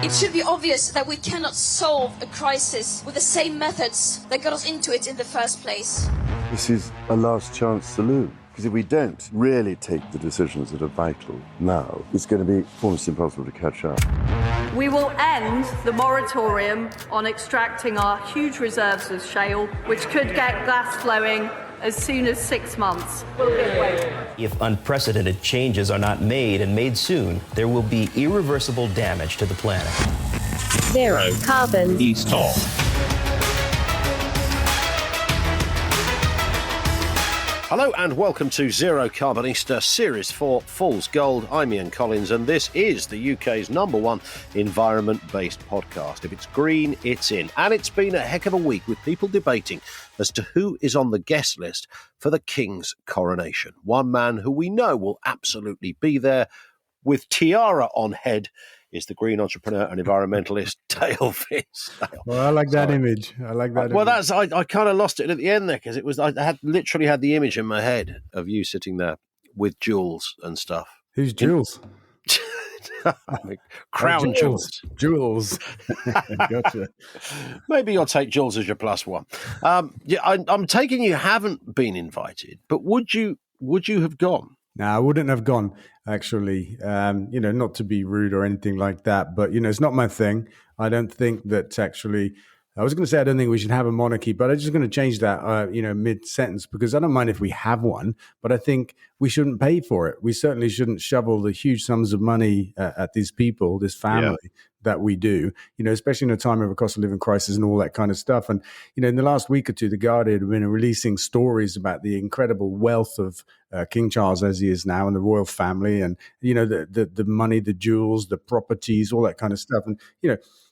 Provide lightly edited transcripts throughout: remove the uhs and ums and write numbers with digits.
It should be obvious that we cannot solve a crisis with the same methods that got us into it in the first place. This is a last chance saloon. Because if we don't really take the decisions that are vital now, it's going to be almost impossible to catch up. We will end the moratorium on extracting our huge reserves of shale, which could get gas flowing as soon as 6 months. We'll give way. If unprecedented changes are not made and made soon, there will be irreversible damage to the planet. Zero carbon. East Talk. Hello and welcome to Zero Carbonista Series 4 Fool's Gold. I'm Ian Collins and this is the UK's #1 environment-based podcast. If it's green, it's in. And it's been a heck of a week with people debating as to who is on the guest list for the King's coronation. One man who we know will absolutely be there with tiara on head is the green entrepreneur and environmentalist Dale Finsdale. Well, I like that image. I like that. Well, I kind of lost it at the end there because it was I literally had the image in my head of you sitting there with jewels and stuff. Who's Jules? Crown jewels. Jewels. Gotcha. Maybe you'll take Jules as your +1. I'm taking you haven't been invited, but would you have gone? No, I wouldn't have gone, actually. Not to be rude or anything like that, but, it's not my thing. I don't think that actually, I was going to say I don't think we should have a monarchy, but I'm just going to change that, mid-sentence, because I don't mind if we have one, but I think we shouldn't pay for it. We certainly shouldn't shovel the huge sums of money at these people, this family. Yeah. That we do, especially in a time of a cost of living crisis and all that kind of stuff. And, in the last week or two, The Guardian have been releasing stories about the incredible wealth of King Charles as he is now and the royal family and, the money, the jewels, the properties, all that kind of stuff. And,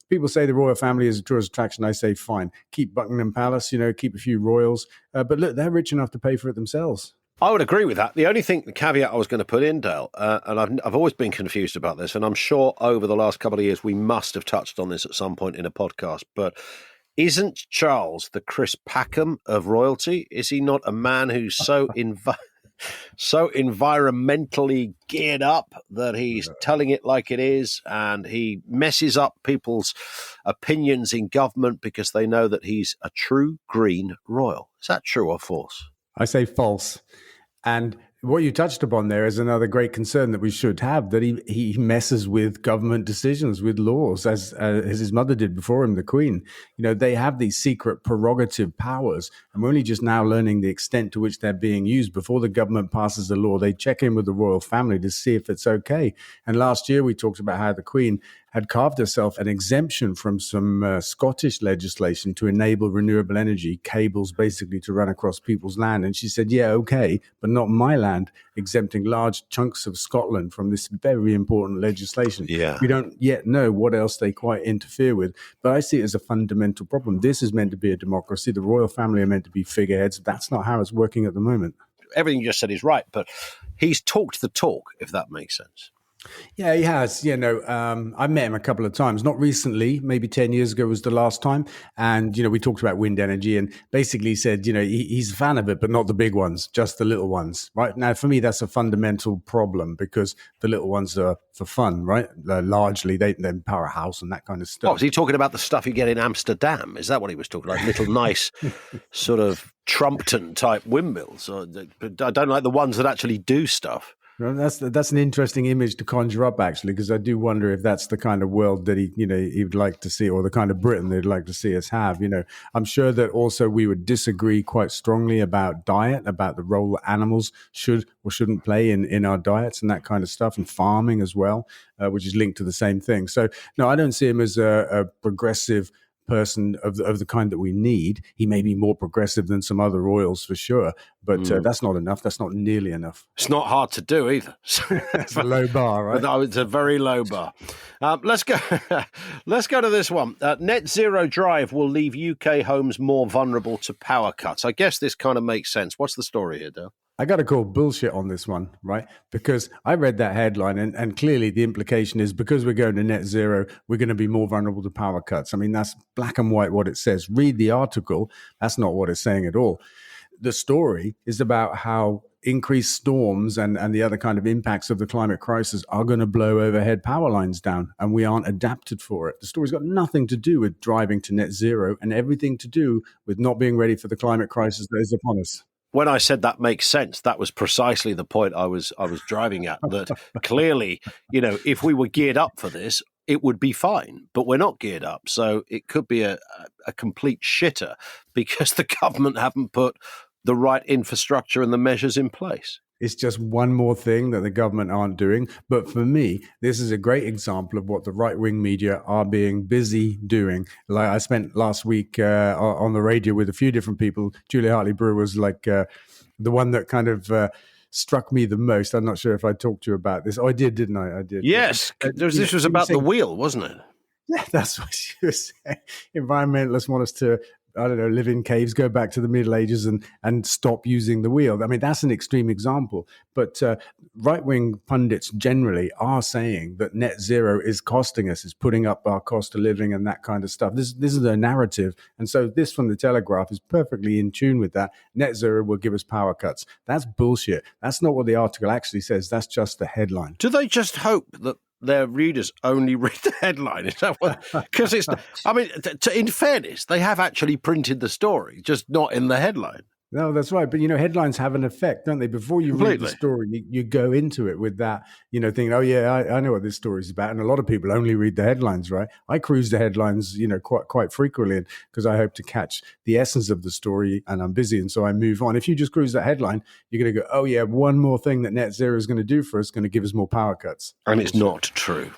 people say the royal family is a tourist attraction. I say, fine, keep Buckingham Palace, keep a few royals. But look, they're rich enough to pay for it themselves. I would agree with that. The caveat I was going to put in, Dale, and I've always been confused about this, and I'm sure over the last couple of years we must have touched on this at some point in a podcast, but isn't Charles the Chris Packham of royalty? Is he not a man who's so environmentally geared up that he's telling it like it is, and he messes up people's opinions in government because they know that he's a true green royal? Is that true or false? I say false. And what you touched upon there is another great concern that we should have, that he messes with government decisions, with laws, as his mother did before him, the Queen. They have these secret prerogative powers, and we're only just now learning the extent to which they're being used. Before the government passes a law, they check in with the royal family to see if it's okay. And last year we talked about how the Queen had carved herself an exemption from some Scottish legislation to enable renewable energy cables basically to run across people's land. And she said, yeah, okay, but not my land, exempting large chunks of Scotland from this very important legislation. Yeah. We don't yet know what else they quite interfere with, but I see it as a fundamental problem. This is meant to be a democracy. The royal family are meant to be figureheads. That's not how it's working at the moment. Everything you just said is right, but he's talked the talk, if that makes sense. Yeah, he has. I met him a couple of times, not recently, maybe 10 years ago was the last time. And, we talked about wind energy and basically said, he's a fan of it, but not the big ones, just the little ones. Right now, for me, that's a fundamental problem because the little ones are for fun, right? Largely, they power a house and that kind of stuff. Oh, was he talking about the stuff you get in Amsterdam? Is that what he was talking about? Little nice sort of Trumpton type windmills? I don't like the ones that actually do stuff. Well, that's an interesting image to conjure up, actually, because I do wonder if that's the kind of world that he would like to see, or the kind of Britain they'd like to see us have. I'm sure that also we would disagree quite strongly about diet, about the role that animals should or shouldn't play in our diets and that kind of stuff, and farming as well, which is linked to the same thing. So, no, I don't see him as a progressive person of the kind that we need. He may be more progressive than some other royals for sure, but that's not enough. That's not nearly enough. It's not hard to do either. It's a low bar, right? No, it's a very low bar. Let's go to this one. Net zero drive will leave UK homes more vulnerable to power cuts. I guess this kind of makes sense. What's the story here, Dale? I got to call bullshit on this one, right? Because I read that headline and clearly the implication is because we're going to net zero, we're going to be more vulnerable to power cuts. I mean, that's black and white what it says. Read the article. That's not what it's saying at all. The story is about how increased storms and the other kind of impacts of the climate crisis are going to blow overhead power lines down, and we aren't adapted for it. The story's got nothing to do with driving to net zero and everything to do with not being ready for the climate crisis that is upon us. When I said that makes sense, that was precisely the point I was driving at, that clearly, if we were geared up for this, it would be fine, but we're not geared up. So it could be a complete shitter because the government haven't put the right infrastructure and the measures in place. It's just one more thing that the government aren't doing. But for me, this is a great example of what the right-wing media are being busy doing. Like I spent last week on the radio with a few different people. Julia Hartley-Brewer was like the one that kind of struck me the most. I'm not sure if I talked to you about this. Oh, I did, didn't I? I did. Yes. This was about the wheel, wasn't it? Yeah, that's what she was saying. Environmentalists want us to, I don't know, live in caves, go back to the Middle Ages and stop using the wheel. I mean, that's an extreme example. But right-wing pundits generally are saying that net zero is costing us, is putting up our cost of living and that kind of stuff. This is a narrative. And so this from the Telegraph is perfectly in tune with that. Net zero will give us power cuts. That's bullshit. That's not what the article actually says. That's just the headline. Do they just hope that their readers only read the headline? Is that what? Because it's, I mean, in fairness, they have actually printed the story, just not in the headline. No, that's right. But, headlines have an effect, don't they? Before you read the story, you go into it with that, thinking, oh, yeah, I know what this story's about. And a lot of people only read the headlines, right? I cruise the headlines, quite frequently because I hope to catch the essence of the story and I'm busy. And so I move on. If you just cruise that headline, you're going to go, oh, yeah, one more thing that net zero is going to do for us, going to give us more power cuts. And it's not true.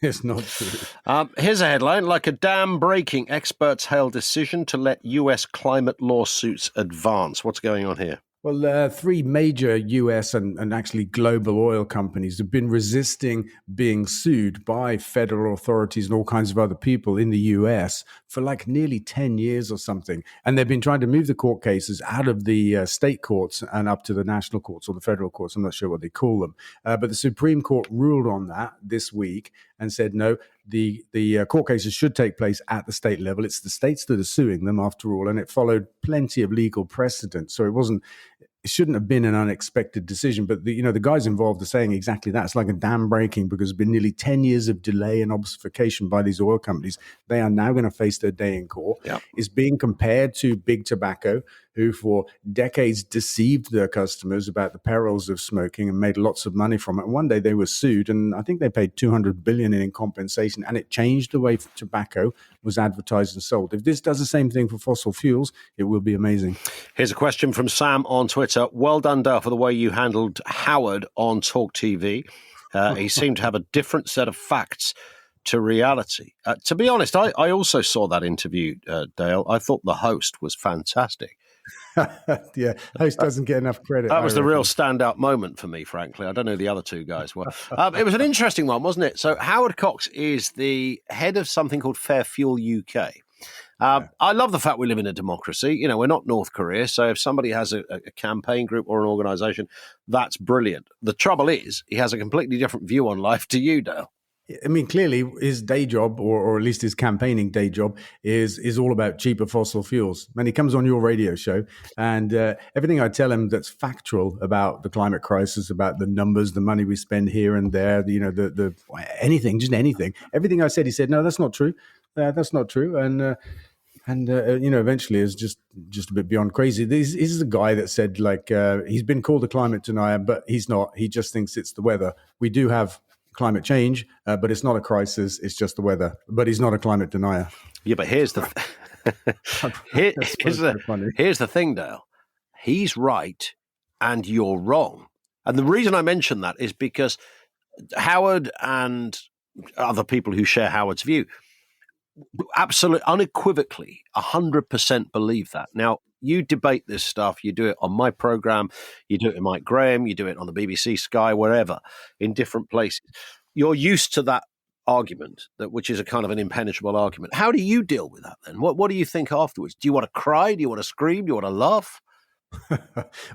It's not true. Here's a headline. Like a dam breaking, experts hail decision to let US climate lawsuits advance. What's going on here? Well, three major US and actually global oil companies have been resisting being sued by federal authorities and all kinds of other people in the US for like nearly 10 years or something. And they've been trying to move the court cases out of the state courts and up to the national courts or the federal courts. I'm not sure what they call them. But the Supreme Court ruled on that this week and said, no, the court cases should take place at the state level. It's the states that are suing them after all. And it followed plenty of legal precedent. So it shouldn't have been an unexpected decision, but the guys involved are saying exactly that. It's like a dam breaking because it's been nearly 10 years of delay and obfuscation by these oil companies. They are now going to face their day in court. Yep. It's being compared to big tobacco, who for decades deceived their customers about the perils of smoking and made lots of money from it. And one day they were sued, and I think they paid $200 billion in compensation, and it changed the way tobacco was advertised and sold. If this does the same thing for fossil fuels, it will be amazing. Here's a question from Sam on Twitter. Well done, Dale, for the way you handled Howard on Talk TV. He seemed to have a different set of facts to reality. To be honest, I also saw that interview, Dale. I thought the host was fantastic. Yeah, host doesn't get enough credit. That was the real standout moment for me, frankly. I don't know who the other two guys were. It was an interesting one, wasn't it? So Howard Cox is the head of something called Fair Fuel UK. I love the fact we live in a democracy. We're not North Korea, so if somebody has a campaign group or an organisation, that's brilliant. The trouble is, he has a completely different view on life to you, Dale. I mean, clearly his day job, or at least his campaigning day job, is all about cheaper fossil fuels. And he comes on your radio show, and everything I tell him that's factual about the climate crisis, about the numbers, the money we spend here and there, the anything, just anything. Everything I said, he said, no, that's not true. That's not true. And eventually is just a bit beyond crazy. This is a guy that said, he's been called a climate denier, but he's not. He just thinks it's the weather. We do have climate change, but it's not a crisis. It's just the weather. But he's not a climate denier. Yeah, but here's the here's the thing, Dale. He's right, and you're wrong. And the reason I mention that is because Howard and other people who share Howard's view absolutely, unequivocally, 100% believe that. Now, you debate this stuff. You do it on my program. You do it with Mike Graham. You do it on the BBC, Sky, wherever, in different places. You're used to that argument, which is a kind of an impenetrable argument. How do you deal with that then? What do you think afterwards? Do you want to cry? Do you want to scream? Do you want to laugh?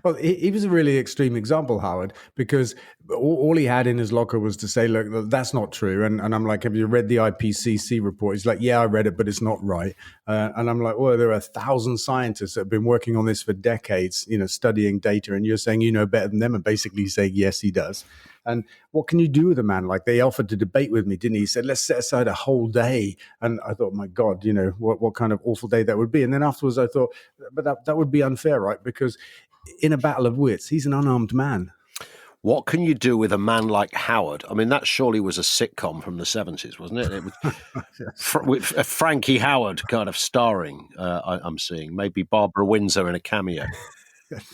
Well, he was a really extreme example, Howard, because all he had in his locker was to say, look, that's not true. And I'm like, have you read the IPCC report? He's like, yeah, I read it, but it's not right. And I'm like, well, there are 1,000 scientists that have been working on this for decades, studying data. And you're saying you know better than them, and basically saying, yes, he does. And what can you do with a man like they offered to debate with me, didn't he? He said, let's set aside a whole day. And I thought, my God, what kind of awful day that would be. And then afterwards I thought, but that would be unfair, right? Because in a battle of wits, he's an unarmed man. What can you do with a man like Howard? I mean, that surely was a sitcom from the 70s, wasn't it? It was with Frankie Howard kind of starring, I'm seeing. Maybe Barbara Windsor in a cameo.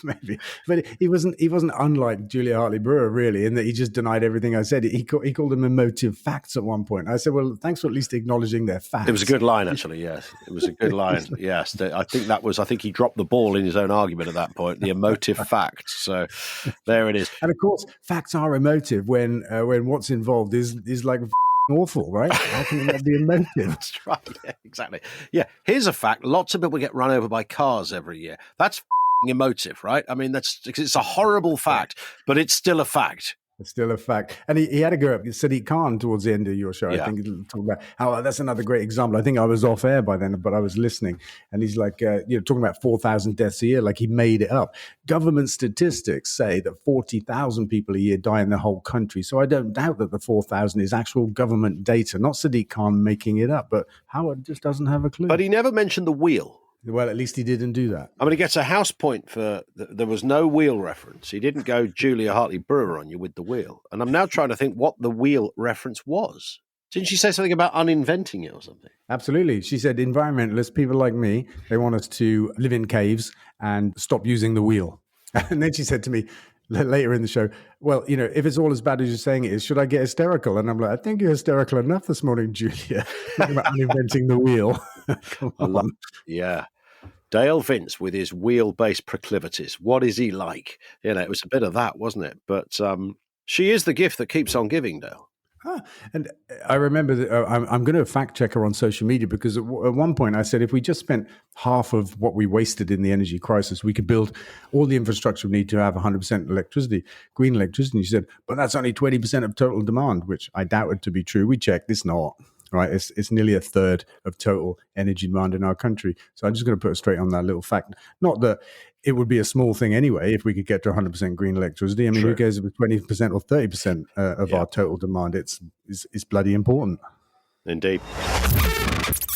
Maybe, but he wasn't unlike Julia Hartley Brewer, really, in that he just denied everything I said. He called them emotive facts at one point. I said, well, thanks for at least acknowledging their facts. It was a good line, actually. Yes, it was a good line. Yes, I think he dropped the ball in his own argument at that point. The emotive facts. So there it is. And of course, facts are emotive when what's involved is like awful, right? How can it not be emotive? That's right. Yeah, exactly. Yeah. Here's a fact: lots of people get run over by cars every year. That's emotive, right? I mean, it's a horrible fact, but it's still a fact. It's still a fact. And he had to go up Sadiq Khan towards the end of your show. Yeah. I think he'll talk about how that's another great example. I think I was off air by then, but I was listening. And he's like, talking about 4,000 deaths a year, like he made it up. Government statistics say that 40,000 people a year die in the whole country. So I don't doubt that the 4,000 is actual government data, not Sadiq Khan making it up. But Howard just doesn't have a clue. But he never mentioned the wheel. Well, at least he didn't do that. I mean, he gets a house point for there was no wheel reference. He didn't go Julia Hartley Brewer on you with the wheel. And I'm now trying to think what the wheel reference was. Didn't she say something about uninventing it or something? Absolutely. She said environmentalists, people like me, they want us to live in caves and stop using the wheel. And then she said to me later in the show, well, if it's all as bad as you're saying it is, should I get hysterical? And I'm like, I think you're hysterical enough this morning, Julia, talking about uninventing the wheel. Come on. Yeah. Dale Vince with his wheel-based proclivities. What is he like? It was a bit of that, wasn't it? But she is the gift that keeps on giving, Dale. And I remember that I'm going to fact check her on social media because at one point I said if we just spent half of what we wasted in the energy crisis, we could build all the infrastructure we need to have 100% electricity, green electricity. And she said, but that's only 20% of total demand, which I doubted to be true. We checked, it's not. Right, it's nearly a third of total energy demand in our country. So I'm just going to put it straight on that little fact. Not that it would be a small thing anyway if we could get to 100% green electricity. I mean, who cares if it's 20% or 30% of our total demand? It's bloody important. Indeed.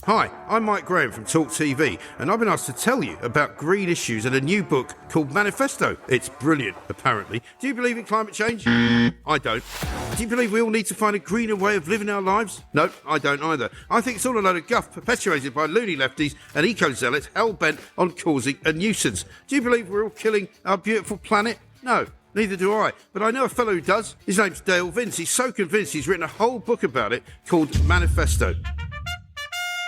Hi, I'm Mike Graham from Talk TV, and I've been asked to tell you about green issues and a new book called Manifesto. It's brilliant, apparently. Do you believe in climate change? I don't. Do you believe we all need to find a greener way of living our lives? No, I don't either. I think it's all a load of guff perpetuated by loony lefties and eco-zealots hell-bent on causing a nuisance. Do you believe we're all killing our beautiful planet? No. Neither do I, but I know a fellow who does. His name's Dale Vince. He's so convinced he's written a whole book about it called Manifesto.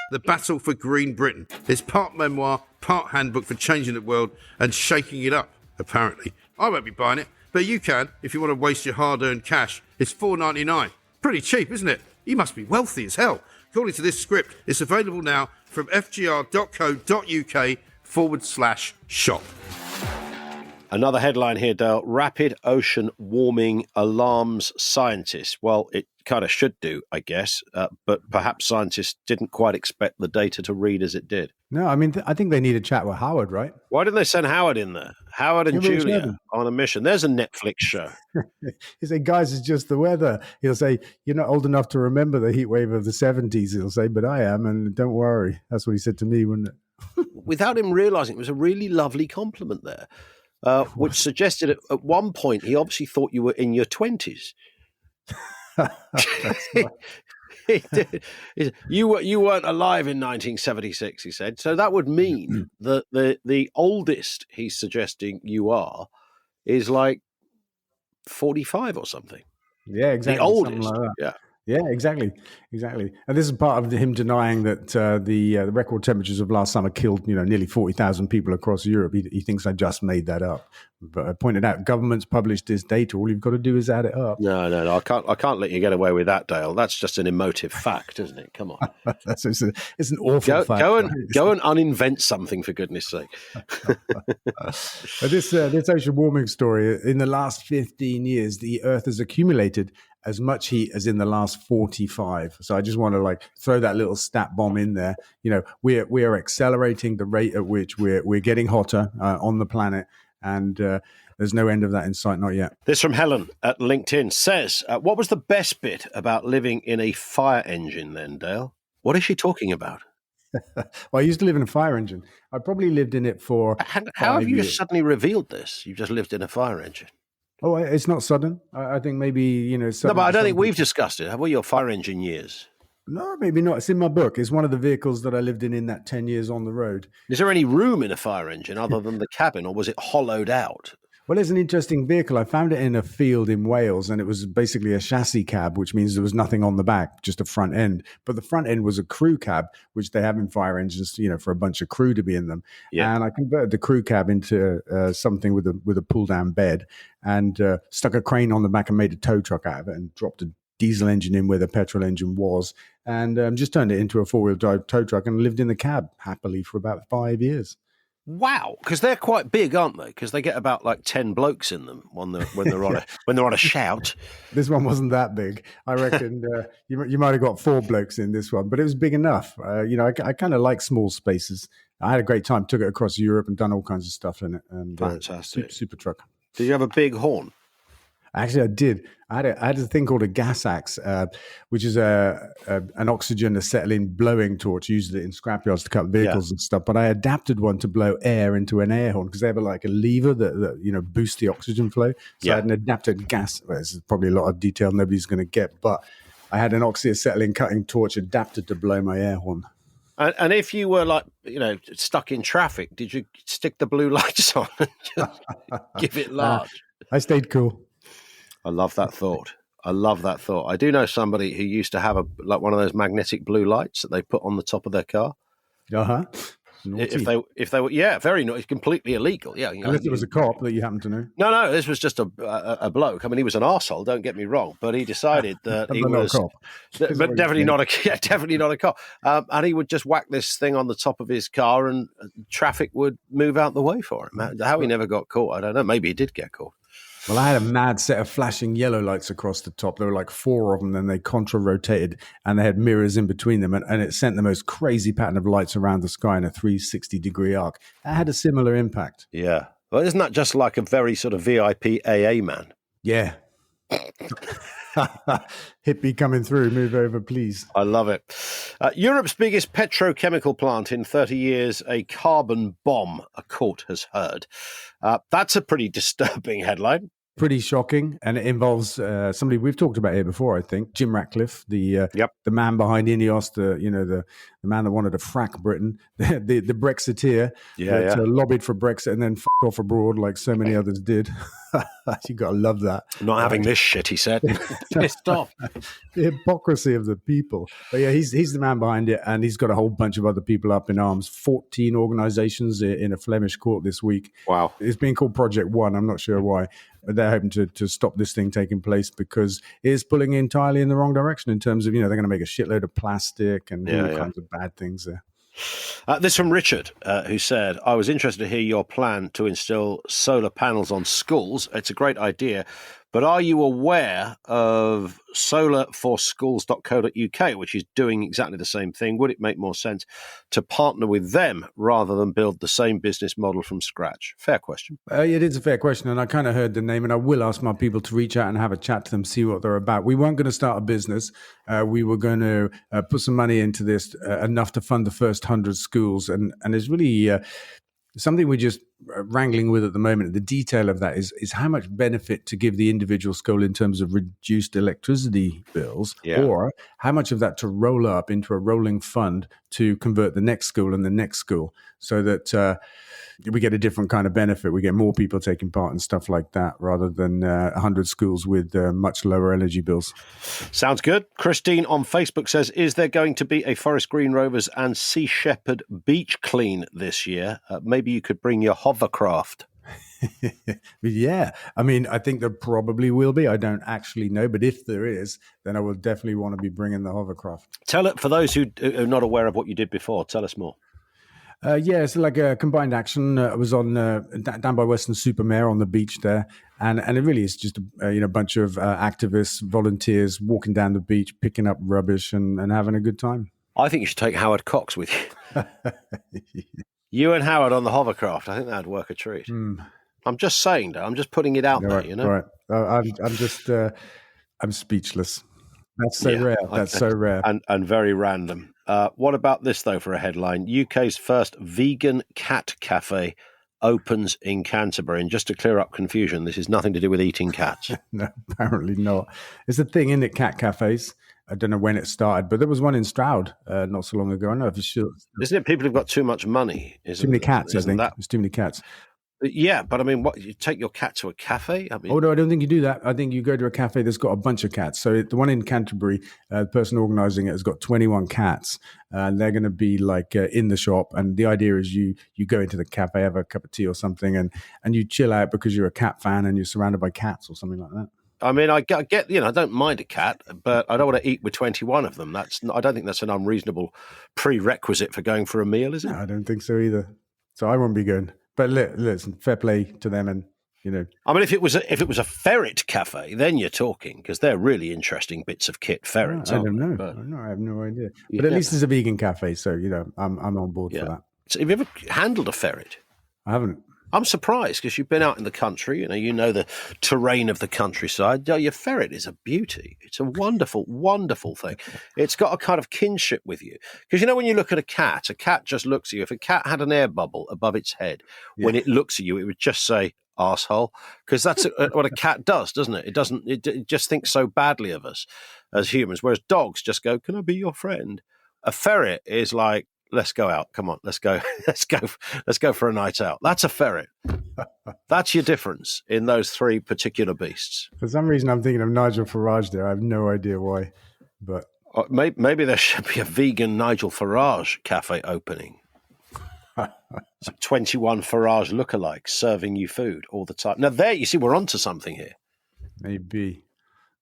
The Battle for Green Britain. It's part memoir, part handbook for changing the world and shaking it up, apparently. I won't be buying it, but you can if you want to waste your hard-earned cash. It's $4.99. Pretty cheap, isn't it? You must be wealthy as hell. According to this script, it's available now from fgr.co.uk/shop. Another headline here, Dale. Rapid ocean warming alarms scientists. Well, it kind of should do, I guess, but perhaps scientists didn't quite expect the data to read as it did. No, I mean, I think they need a chat with Howard, right? Why didn't they send Howard in there? Howard and Julia on a mission. There's a Netflix show. He say, guys, it's just the weather. He'll say, you're not old enough to remember the heat wave of the 70s. He'll say, but I am, and don't worry. That's what he said to me, wasn't it? Without him realizing, it was a really lovely compliment there. Which suggested at one point he obviously thought you were in your 20s. He did. You weren't alive in 1976, he said. So that would mean that the oldest he's suggesting you are is like 45 or something. Yeah, exactly. The oldest. Like that. Yeah. Yeah, exactly. And this is part of him denying that the record temperatures of last summer killed, nearly 40,000 people across Europe. He thinks I just made that up. But I pointed out, governments publish this data. All you've got to do is add it up. No. I can't let you get away with that, Dale. That's just an emotive fact, isn't it? Come on. It's an awful fact. Go and uninvent something, for goodness sake. But this ocean warming story, in the last 15 years, the Earth has accumulated as much heat as in the last 45. So I just want to throw that little stat bomb in there. We are accelerating the rate at which we're getting hotter on the planet, and there's no end of that in sight, not yet. This from Helen at LinkedIn says, what was the best bit about living in a fire engine then, Dale? What is she talking about? Well, I used to live in a fire engine. I probably lived in it for How have you just suddenly revealed this? You've just lived in a fire engine. Oh, it's not sudden. I think maybe, No, but I don't think we've discussed it. Have we, your fire engine years? No, maybe not. It's in my book. It's one of the vehicles that I lived in that 10 years on the road. Is there any room in a fire engine other than the cabin, or was it hollowed out? Well, it's an interesting vehicle. I found it in a field in Wales, and it was basically a chassis cab, which means there was nothing on the back, just a front end. But the front end was a crew cab, which they have in fire engines, for a bunch of crew to be in them. Yeah. And I converted the crew cab into something with a pull-down bed, and stuck a crane on the back and made a tow truck out of it, and dropped a diesel engine in where the petrol engine was, and just turned it into a four-wheel drive tow truck, and lived in the cab happily for about 5 years. Wow, because they're quite big, aren't they? Because they get about 10 blokes in them when they're on a shout. This one wasn't that big. I reckon you might have got 4 blokes in this one, but it was big enough. I kind of like small spaces. I had a great time. Took it across Europe and done all kinds of stuff in it. And fantastic, super truck. Did you have a big horn? Actually, I did. I had a thing called a gas axe, which is an oxygen acetylene blowing torch. Used it in scrapyards to cut vehicles and stuff. But I adapted one to blow air into an air horn, because they have a lever that boosts the oxygen flow. So I had an adapted gas. Well, this is probably a lot of detail nobody's going to get, but I had an oxyacetylene cutting torch adapted to blow my air horn. And if you were stuck in traffic, did you stick the blue lights on and just give it large? I stayed cool. I love that thought. I do know somebody who used to have one of those magnetic blue lights that they put on the top of their car. Uh-huh. Naughty. If they were, very naughty, completely illegal. Yeah, unless it was a cop that you happen to know. No, this was just a bloke. I mean, he was an arsehole, don't get me wrong, but he decided that he was not a cop. But definitely not a cop. And he would just whack this thing on the top of his car, and traffic would move out the way for him. How he never got caught, I don't know. Maybe he did get caught. Well, I had a mad set of flashing yellow lights across the top. There were 4 of them, then they contra-rotated, and they had mirrors in between them, and it sent the most crazy pattern of lights around the sky in a 360-degree arc. That had a similar impact. Yeah. Well, isn't that just like a very sort of VIP AA man? Yeah. Hippie coming through. Move over, please. I love it. Europe's biggest petrochemical plant in 30 years, a carbon bomb, a court has heard. That's a pretty disturbing headline. Pretty shocking, and it involves somebody we've talked about here before. I think Jim Ratcliffe, the man behind Ineos, the man that wanted to frack Britain, the Brexiteer that lobbied for Brexit and then f***ed off abroad like so many others did. You got to love that. Not having this shit, he said. Pissed off. The hypocrisy of the people. But yeah, he's the man behind it, and he's got a whole bunch of other people up in arms. 14 organisations in a Flemish court this week. Wow. It's being called Project One. I'm not sure why. But they're hoping to stop this thing taking place, because it is pulling entirely in the wrong direction in terms of, they're going to make a shitload of plastic and all kinds of bad things there. This from Richard, who said, I was interested to hear your plan to install solar panels on schools. It's a great idea. But are you aware of solarforschools.co.uk, which is doing exactly the same thing? Would it make more sense to partner with them rather than build the same business model from scratch? Fair question. It is a fair question, and I kind of heard the name, and I will ask my people to reach out and have a chat to them, see what they're about. We weren't going to start a business. We were going to put some money into this, enough to fund the first 100 schools, and it's really something we just wrangling with at the moment, the detail of that is how much benefit to give the individual school in terms of reduced electricity bills, or how much of that to roll up into a rolling fund to convert the next school and the next school, so that we get a different kind of benefit. We get more people taking part and stuff like that, rather than 100 schools with much lower energy bills. Sounds good. Christine on Facebook says, is there going to be a Forest Green Rovers and Sea Shepherd beach clean this year? Maybe you could bring your hovercraft. Yeah, I mean, I think there probably will be. I don't actually know, but if there is, then I will definitely want to be bringing the hovercraft. Tell it, for those who are not aware of what you did before, tell us more. Yeah, it's like a combined action. I was on down by Western Supermare on the beach there, and it really is just a bunch of activists, volunteers walking down the beach, picking up rubbish and having a good time. I think you should take Howard Cox with you. You and Howard on the hovercraft. I think that'd work a treat. I'm just saying that. I'm just putting it out there. Right. I'm just I'm speechless. That's so rare. That's so rare and very random. What about this, though, for a headline? UK's first vegan cat cafe opens in Canterbury. And just to clear up confusion, this is nothing to do with eating cats. No, apparently not. It's a thing, isn't it, cat cafes? I don't know when it started, but there was one in Stroud not so long ago. I know for sure. Isn't it people who've got too much money? Too many cats, I think. There's too many cats. Yeah, but I mean, what, you take your cat to a cafe? I mean, no, I don't think you do that. I think you go to a cafe that's got a bunch of cats. So the one in Canterbury, the person organising it has got 21 cats, and they're going to be like in the shop. And the idea is you go into the cafe, have a cup of tea or something, and you chill out because you're a cat fan and you're surrounded by cats or something like that. I mean, I get, I don't mind a cat, but I don't want to eat with 21 of them. I don't think that's an unreasonable prerequisite for going for a meal, is it? No, I don't think so either. So I won't be going. But listen, fair play to them, and I mean, if it was a ferret cafe, then you're talking, because they're really interesting bits of kit. Ferrets. I don't know. I have no idea. But at least it's a vegan cafe, so I'm on board for that. So have you ever handled a ferret? I haven't. I'm surprised, because you've been out in the country, you know the terrain of the countryside. Your ferret is a beauty. It's a wonderful, wonderful thing. It's got a kind of kinship with you. Because, when you look at a cat just looks at you. If a cat had an air bubble above its head, when it looks at you, it would just say, arsehole. Because that's what a cat does, doesn't it? It just thinks so badly of us as humans. Whereas dogs just go, can I be your friend? A ferret is like, let's go out. Come on, let's go. Let's go for a night out. That's a ferret. That's your difference in those three particular beasts. For some reason, I'm thinking of Nigel Farage there. I have no idea why, but maybe there should be a vegan Nigel Farage cafe opening. So 21 Farage lookalikes serving you food all the time. Now there, you see, we're onto something here. Maybe.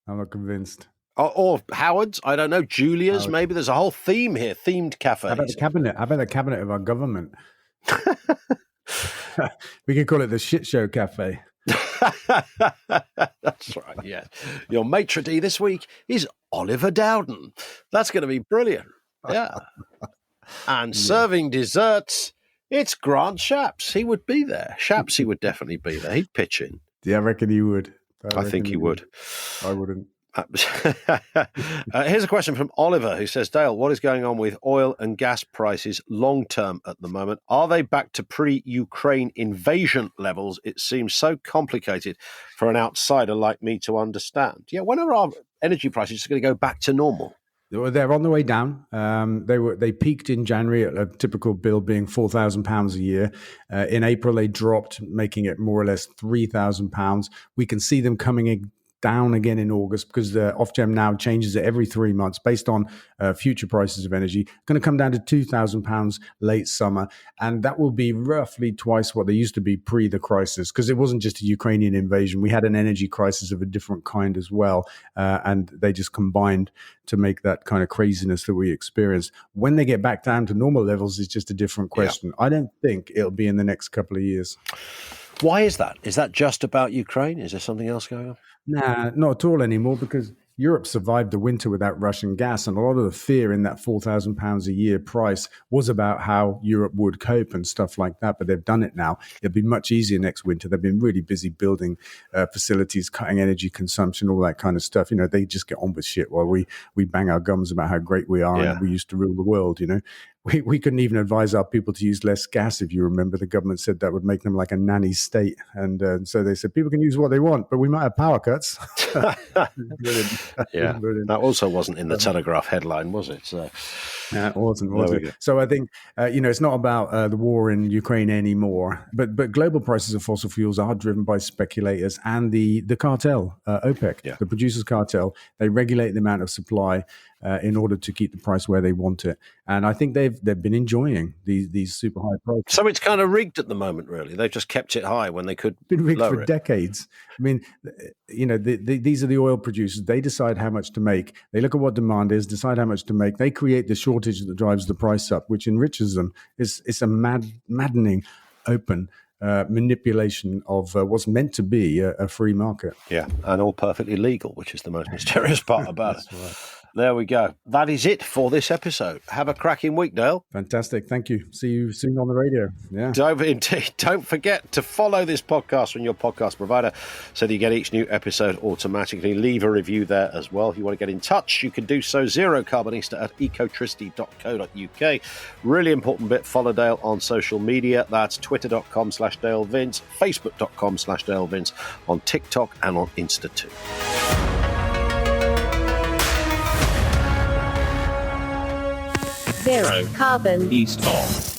I'm not convinced. Or Howard's, I don't know, Julia's, maybe. There's a whole theme here, themed cafes. How about the cabinet? How about the cabinet of our government? We could call it the shit show cafe. That's right, yeah. Your maitre d' this week is Oliver Dowden. That's going to be brilliant. Yeah. And serving desserts, it's Grant Shapps. He would be there. Shapps, he would definitely be there. He'd pitch in. Yeah, I reckon he would. I think he would. I wouldn't. Here's a question from Oliver, who says, Dale, what is going on with oil and gas prices long term at the moment? Are they back to pre-Ukraine invasion levels? It seems so complicated for an outsider like me to understand. Yeah, when are our energy prices just going to go back to normal? They're on the way down. They peaked in January at a typical bill being £4,000 a year. In April, they dropped, making it more or less £3,000. We can see them coming down again in August, because the Ofgem now changes it every 3 months based on future prices of energy. Going to come down to £2,000 late summer, and that will be roughly twice what they used to be pre the crisis, because it wasn't just a Ukrainian invasion. We had an energy crisis of a different kind as well, and they just combined to make that kind of craziness that we experienced. When they get back down to normal levels is just a different question. Yeah. I don't think it'll be in the next couple of years. Why is that? Is that just about Ukraine? Is there something else going on? Nah, not at all anymore, because Europe survived the winter without Russian gas, and a lot of the fear in that £4,000 a year price was about how Europe would cope and stuff like that, but they've done it now. It'll be much easier next winter. They've been really busy building facilities, cutting energy consumption, all that kind of stuff. They just get on with shit while we bang our gums about how great we are and we used to rule the world, we couldn't even advise our people to use less gas. If you remember, the government said that would make them like a nanny state. And so they said people can use what they want, but we might have power cuts. Brilliant. Yeah, Brilliant. that also wasn't in the Telegraph headline, was it? So, it wasn't. So I think, it's not about the war in Ukraine anymore, but global prices of fossil fuels are driven by speculators and the cartel, OPEC, the producers cartel. They regulate the amount of supply in order to keep the price where they want it. And I think they've been enjoying these super high prices. So it's kind of rigged at the moment, really. They've just kept it high when they could been rigged lower for it. decades. I mean, these are the oil producers. They decide how much to make. They look at what demand is, decide how much to make. They create the shortage that drives the price up, which enriches them. It's a maddening, open manipulation of what's meant to be a free market. Yeah, and all perfectly legal, which is the most mysterious part about it. Right. There we go. That is it for this episode. Have a cracking week, Dale. Fantastic. Thank you. See you soon on the radio. Yeah. Don't forget to follow this podcast on your podcast provider so that you get each new episode automatically. Leave a review there as well. If you want to get in touch, you can do so. zerocarbonista@ecotricity.co.uk. Really important bit. Follow Dale on social media. That's twitter.com/Dale Vince, facebook.com/Dale Vince, on TikTok and on Insta too. Zero carbon East of